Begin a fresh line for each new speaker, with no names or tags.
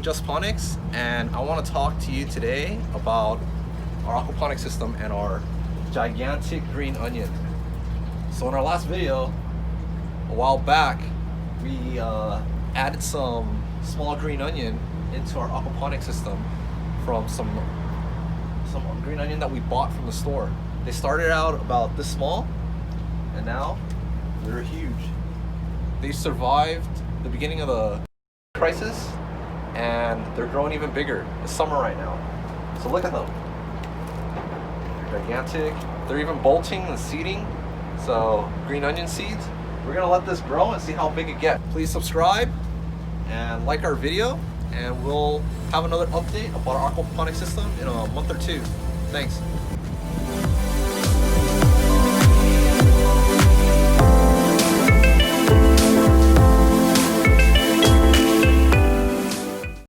with Aquaponics, and I want to talk to you today about our aquaponic system and our gigantic green onion. So in our last video, a while back, we added some small green onion into our aquaponic system from some green onion that we bought from the store. They started out about this small, and now they're huge. They survived the beginning of the crisis, and they're growing even bigger. It's summer right now, so look at them. They're gigantic. They're even bolting and seeding. So green onion seeds. We're gonna let this grow and see how big it gets. Please subscribe and like our video, and we'll have another update about our aquaponic system in a month or two. Thanks.